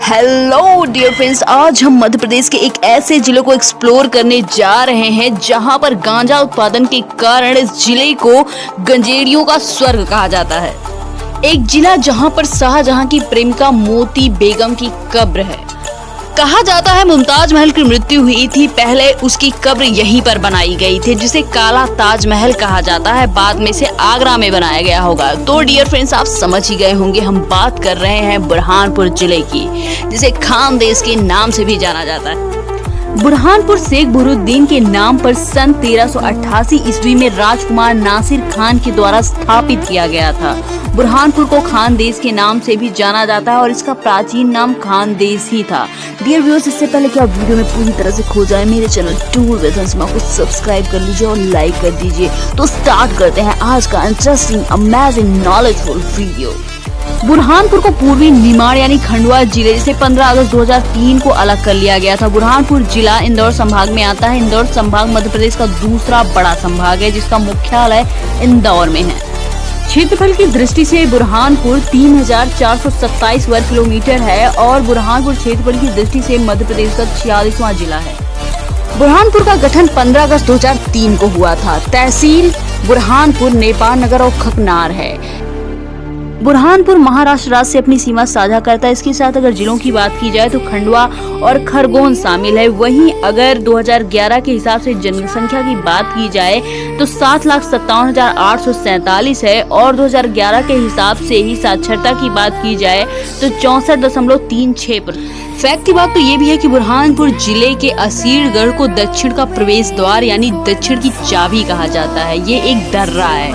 Hello dear friends, आज हम मध्य प्रदेश के एक ऐसे जिले को एक्सप्लोर करने जा रहे हैं जहां पर गांजा उत्पादन के कारण इस जिले को गंजेड़ियों का स्वर्ग कहा जाता है। एक जिला जहां पर शाहजहां की प्रेमिका मोती बेगम की कब्र है। कहा जाता है मुमताज महल की मृत्यु हुई थी, पहले उसकी कब्र यहीं पर बनाई गई थी जिसे काला ताजमहल कहा जाता है। बाद में से आगरा में बनाया गया होगा। तो डियर फ्रेंड्स, आप समझ ही गए होंगे हम बात कर रहे हैं बुरहानपुर जिले की, जिसे खानदेश के नाम से भी जाना जाता है। बुरहानपुर शेख बुरहानुद्दीन के नाम पर सन 1388 ईस्वी में राजकुमार नासिर खान के द्वारा स्थापित किया गया था। बुरहानपुर को खानदेश के नाम से भी जाना जाता है और इसका प्राचीन नाम खानदेश ही था। डियर व्यूअर्स, इससे पहले कि आप वीडियो में पूरी तरह से खो जाए, मेरे चैनल टूर वेदन्समा को सब्सक्राइब कर लीजिए और लाइक कर दीजिए। तो स्टार्ट करते हैं आज का interesting, amazing, knowledgeful video. Burhanpur को पूर्वी निमाड़ यानी खंडवा जिले से 15 अगस्त 2003 को अलग कर लिया गया था। बुरहानपुर जिला इंदौर संभाग में आता है। इंदौर संभाग मध्य प्रदेश का दूसरा बड़ा संभाग है जिसका मुख्यालय इंदौर में है। क्षेत्रफल की दृष्टि से बुरहानपुर 3427 वर्ग किलोमीटर है और बुरहानपुर क्षेत्रफल की दृष्टि से मध्य प्रदेश का 46वां जिला है। बुरहानपुर का गठन 15 अगस्त 2003 को हुआ था। तहसील बुरहानपुर, नेपाल नगर और खकनार है। बुरहानपुर महाराष्ट्र राज्य से अपनी सीमा साझा करता है। इसके साथ अगर जिलों की बात की जाए तो खंडवा और खरगोन शामिल है। वहीं अगर 2011 के हिसाब से जनसंख्या की बात की जाए तो 7,57,847 है और 2011 के हिसाब से ही साक्षरता की बात की जाए तो 64.36%। फैक्ट की बात तो ये भी है कि बुरहानपुर जिले के असीरगढ़ को दक्षिण का प्रवेश द्वार यानी दक्षिण की चाबी कहा जाता है। ये एक दर्रा है।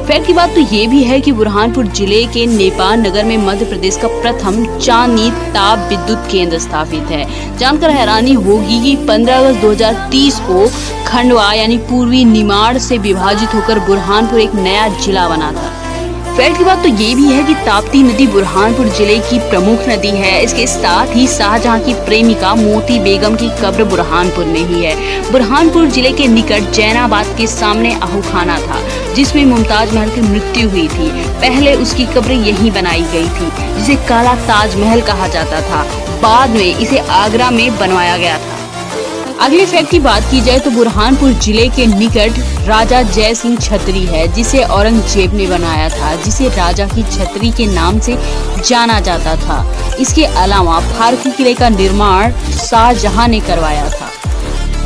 फैक्ट की बात तो ये भी है कि बुरहानपुर जिले के नेपाल नगर में मध्य प्रदेश का प्रथम चांदनी ताप विद्युत केंद्र स्थापित है। जानकर हैरानी होगी कि 15 अगस्त 2030 को खंडवा यानी पूर्वी निमाड़ से विभाजित होकर बुरहानपुर एक नया जिला बना था। फैक्ट की बात तो ये भी है कि ताप्ती नदी बुरहानपुर जिले की प्रमुख नदी है। इसके साथ ही शाहजहां की प्रेमिका मोती बेगम की कब्र बुरहानपुर में ही है। बुरहानपुर जिले के निकट जैनाबाद के सामने आहूखाना था जिसमें मुमताज महल की मृत्यु हुई थी। पहले उसकी कब्र यहीं बनाई गई थी जिसे काला ताजमहल कहा जाता था। बाद में इसे आगरा में बनवाया गया था। अगले फैक्ट की बात की जाए तो बुरहानपुर जिले के निकट राजा जय सिंह छतरी है जिसे औरंगजेब ने बनाया था, जिसे राजा की छतरी के नाम से जाना जाता था। इसके अलावा फारसी किले का निर्माण शाहजहां ने करवाया था।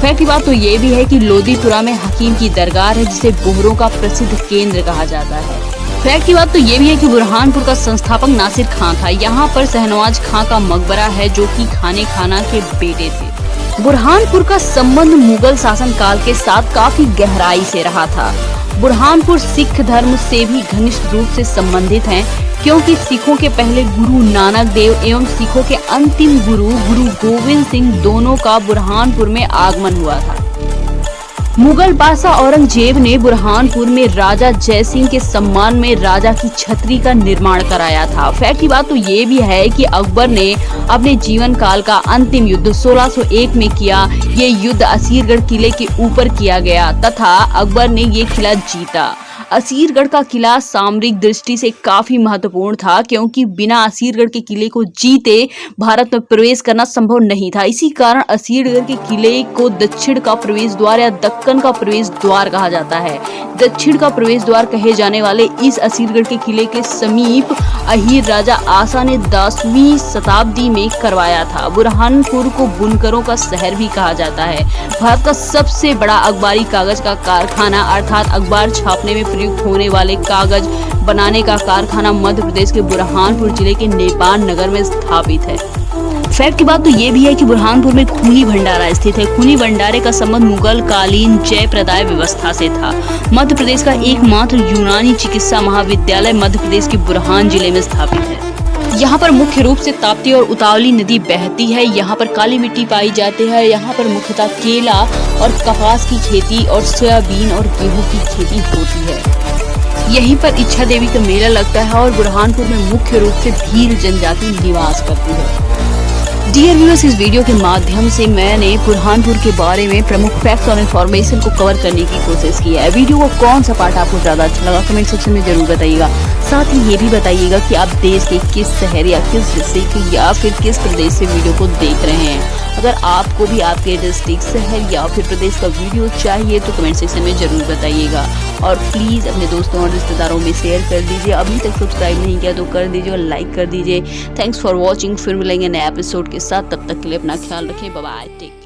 फैक्ट की बात तो ये भी है कि लोदीपुरा में हकीम की दरगाह है जिसे बोहरों का प्रसिद्ध केंद्र कहा जाता है। फैक्ट की बात तो ये भी है कि बुरहानपुर का संस्थापक नासिर खान था। यहाँ पर शहनवाज खां का मकबरा है जो कि खाने खाना के बेटे थे। बुरहानपुर का संबंध मुगल शासन काल के साथ काफी गहराई से रहा था। बुरहानपुर सिख धर्म से भी घनिष्ठ रूप से संबंधित हैं क्योंकि सिखों के पहले गुरु नानक देव एवं सिखों के अंतिम गुरु गुरु गोविंद सिंह दोनों का बुरहानपुर में आगमन हुआ था। मुगल बादशाह औरंगजेब ने बुरहानपुर में राजा जय सिंह के सम्मान में राजा की छतरी का निर्माण कराया था। फैक्ट की बात तो ये भी है कि अकबर ने अपने जीवन काल का अंतिम युद्ध 1601 में किया। ये युद्ध असीरगढ़ किले के ऊपर किया गया तथा अकबर ने ये किला जीता। असीरगढ़ का किला सामरिक दृष्टि से काफी महत्वपूर्ण था क्योंकि बिना असीरगढ़ के किले को जीते भारत में प्रवेश करना संभव नहीं था। इसी कारण असीरगढ़ के किले को दक्षिण का प्रवेश द्वार या दक्कन का प्रवेश द्वार कहा जाता है। दक्षिण का प्रवेश द्वार कहे जाने वाले इस असीरगढ़ के किले के समीप अहीर राजा आसा ने 10वीं शताब्दी में करवाया था। बुरहानपुर को बुनकरों का शहर भी कहा जाता है। भारत का सबसे बड़ा अखबारी कागज का कारखाना अर्थात अखबार छापने में प्रयुक्त होने वाले कागज बनाने का कारखाना मध्य प्रदेश के बुरहानपुर जिले के नेपाल नगर में स्थापित है। फैक्ट की बात तो ये भी है कि बुरहानपुर में खूनी भंडारा स्थित है। खूनी भंडारे का संबंध मुगल कालीन जय प्रदाय व्यवस्था से था। मध्य प्रदेश का एकमात्र यूनानी चिकित्सा महाविद्यालय मध्य प्रदेश के बुरहान जिले में स्थापित है। यहाँ पर मुख्य रूप से ताप्ती और उतावली नदी बहती है। यहाँ पर काली मिट्टी पाई जाती है। यहाँ पर मुख्यतः केला और कपास की खेती और सोयाबीन और गेहूं की खेती होती है। यहीं पर इच्छा देवी का मेला लगता है और बुरहानपुर में मुख्य रूप से भील जनजाति निवास करती है। डियर व्यूअर्स, इस वीडियो के माध्यम से मैंने बुरहानपुर के बारे में प्रमुख फैक्ट्स और इन्फॉर्मेशन को कवर करने की कोशिश की है। वीडियो को कौन सा पार्ट आपको ज़्यादा अच्छा लगा कमेंट सेक्शन में जरूर बताइएगा। साथ ही ये भी बताइएगा कि आप देश के किस शहर या किस डिस्ट्रिक्ट या फिर किस प्रदेश से वीडियो को देख रहे हैं। अगर आपको भी आपके डिस्ट्रिक्ट, शहर या फिर प्रदेश का वीडियो चाहिए तो कमेंट सेक्शन में जरूर बताइएगा। और प्लीज़ अपने दोस्तों और रिश्तेदारों में शेयर कर दीजिए। अभी तक सब्सक्राइब नहीं किया तो कर दीजिए और लाइक कर दीजिए। Thanks for watching. फिर मिलेंगे नए एपिसोड के साथ, तब तक के लिए अपना ख्याल रखें। Bye bye. टेक